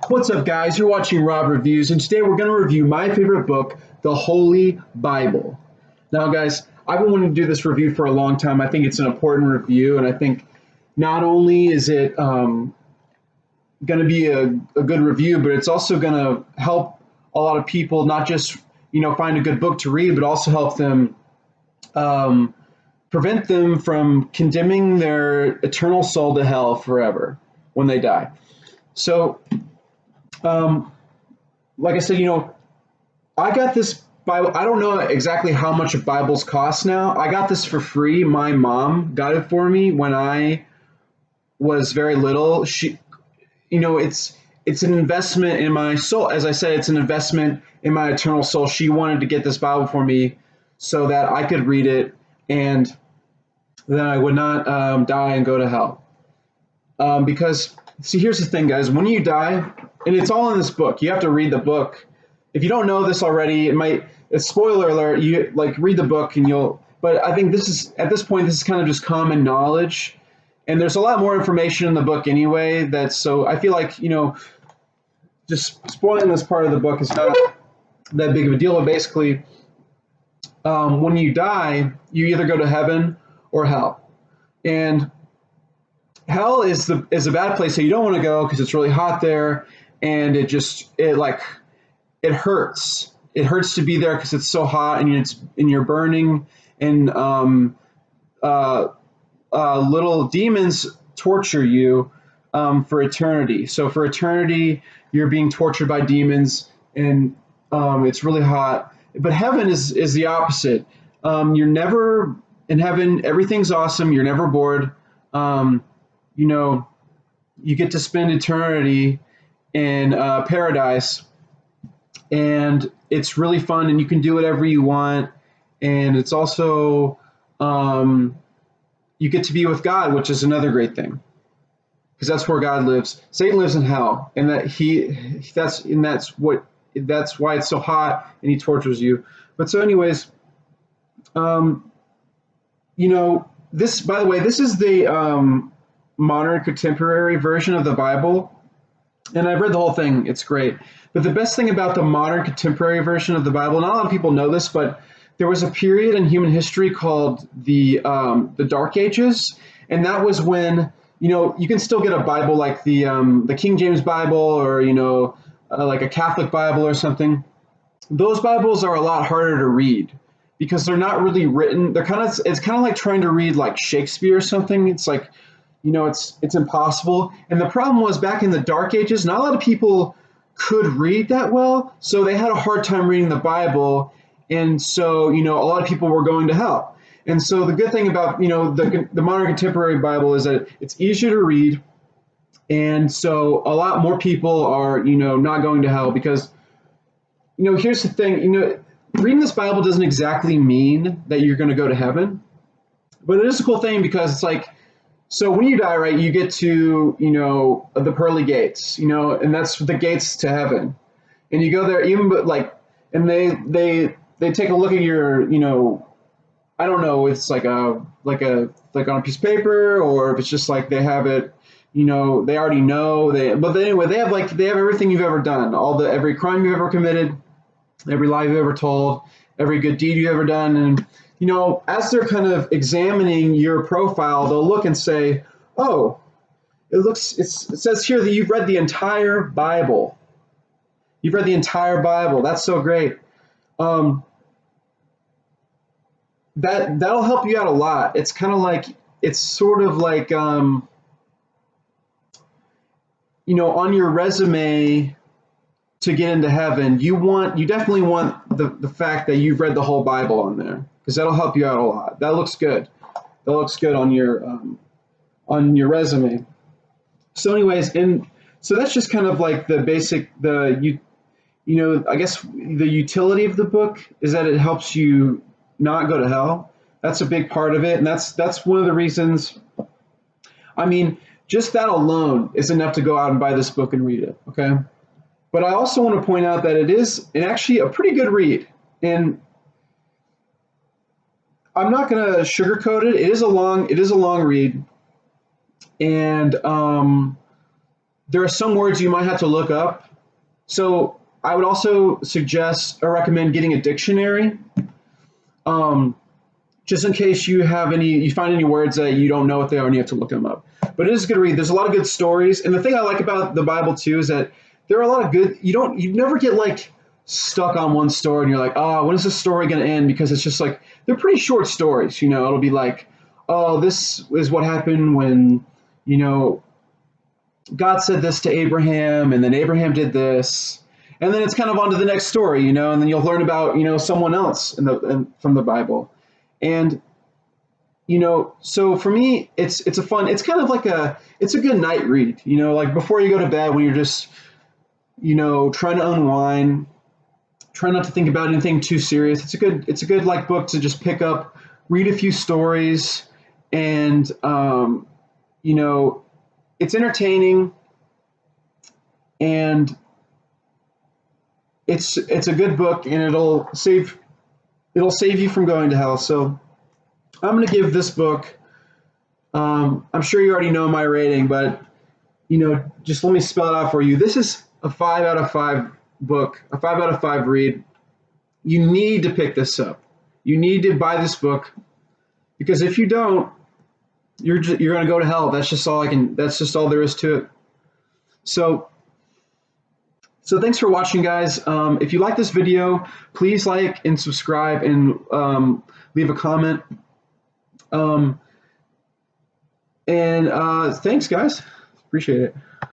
What's up, guys? You're watching Rob Reviews, and today we're going to review my favorite book, the Holy Bible. Now, guys, I've been wanting to do this review for a long time. I think it's an important review, and I think not only is it going to be a good review, but it's also going to help a lot of people not just find a good book to read, but also help them um, prevent them from condemning their eternal soul to hell forever when they die. So, um, like I said, I got this Bible. I don't know exactly how much Bibles cost now. I got this for free. My mom got it for me when I was very little. It's an investment in my soul. As I said, it's an investment in my eternal soul. She wanted to get this Bible for me so that I could read it and then I would not die and go to hell. Because, see, here's the thing, guys. When you die, and it's all in this book, you have to read the book. If you don't know this already, it's spoiler alert. You read the book and you'll. But I think at this point, this is kind of just common knowledge, and there's a lot more information in the book anyway. So I feel like just spoiling this part of the book is not that big of a deal. But basically, when you die, you either go to heaven or hell, and hell is a bad place that you don't want to go because it's really hot there, and it hurts. It hurts to be there because it's so hot and you're burning, and little demons torture you for eternity. So for eternity, you're being tortured by demons, and it's really hot. But heaven is the opposite. You're never in heaven. Everything's awesome. You're never bored. You get to spend eternity in paradise, and it's really fun, and you can do whatever you want, and it's also you get to be with God, which is another great thing, because that's where God lives. Satan lives in hell, and that's why it's so hot, and he tortures you. But so, anyways, this, by the way, this is the modern contemporary version of the Bible. And I've read the whole thing. It's great. But the best thing about the modern contemporary version of the Bible, not a lot of people know this, but there was a period in human history called the Dark Ages. And that was when, you can still get a Bible like the King James Bible, or, like a Catholic Bible or something. Those Bibles are a lot harder to read because they're not really written. It's kind of like trying to read like Shakespeare or something. It's like, it's impossible. And the problem was, back in the Dark Ages, not a lot of people could read that well, so they had a hard time reading the Bible, and so a lot of people were going to hell. And so the good thing about the modern contemporary Bible is that it's easier to read, and so a lot more people are not going to hell because here's the thing. Reading this Bible doesn't exactly mean that you're going to go to heaven, but it is a cool thing because it's like, so when you die, right, you get to, the pearly gates, and that's the gates to heaven. And you go there, and they take a look at your, I don't know if it's like on a piece of paper, or if it's just like they have it, they already know. But anyway, they have everything you've ever done, every crime you've ever committed, every lie you've ever told, every good deed you've ever done. And as they're kind of examining your profile, they'll look and say, "Oh, it says here that you've read the entire Bible. You've read the entire Bible. That's so great." That'll help you out a lot. It's kind of like, it's sort of like, on your resume to get into heaven, you definitely want the fact that you've read the whole Bible on there, because that'll help you out a lot. That looks good. That looks good on your resume. So anyways, and so that's just kind of like the basic, I guess the utility of the book is that it helps you not go to hell. That's a big part of it, and that's one of the reasons. I mean, just that alone is enough to go out and buy this book and read it, okay? But I also want to point out that it is actually a pretty good read. And I'm not going to sugarcoat it. It is a long read. And there are some words you might have to look up. So I would also suggest or recommend getting a dictionary, just in case you find any words that you don't know what they are and you have to look them up. But it is a good read. There's a lot of good stories, and the thing I like about the Bible too is that there are a lot of good. You never get like stuck on one story and you're like, oh, when is this story going to end? Because it's just like they're pretty short stories. It'll be like, oh, this is what happened when God said this to Abraham, and then Abraham did this, and then it's kind of on to the next story, and then you'll learn about someone else from the Bible, and so for me, it's kind of like it's a good night read, like before you go to bed when you're just trying to unwind, try not to think about anything too serious. It's a good like book to just pick up, read a few stories, and it's entertaining, and it's a good book, and it'll save you from going to hell. So I'm going to give this book, I'm sure you already know my rating, but just let me spell it out for you. This is a 5 out of 5 book, a 5 out of 5 read. You need to pick this up. You need to buy this book, because if you don't, you're going to go to hell. That's just all there is to it. So thanks for watching, guys. If you like this video, please like and subscribe, and leave a comment. Thanks, guys. Appreciate it.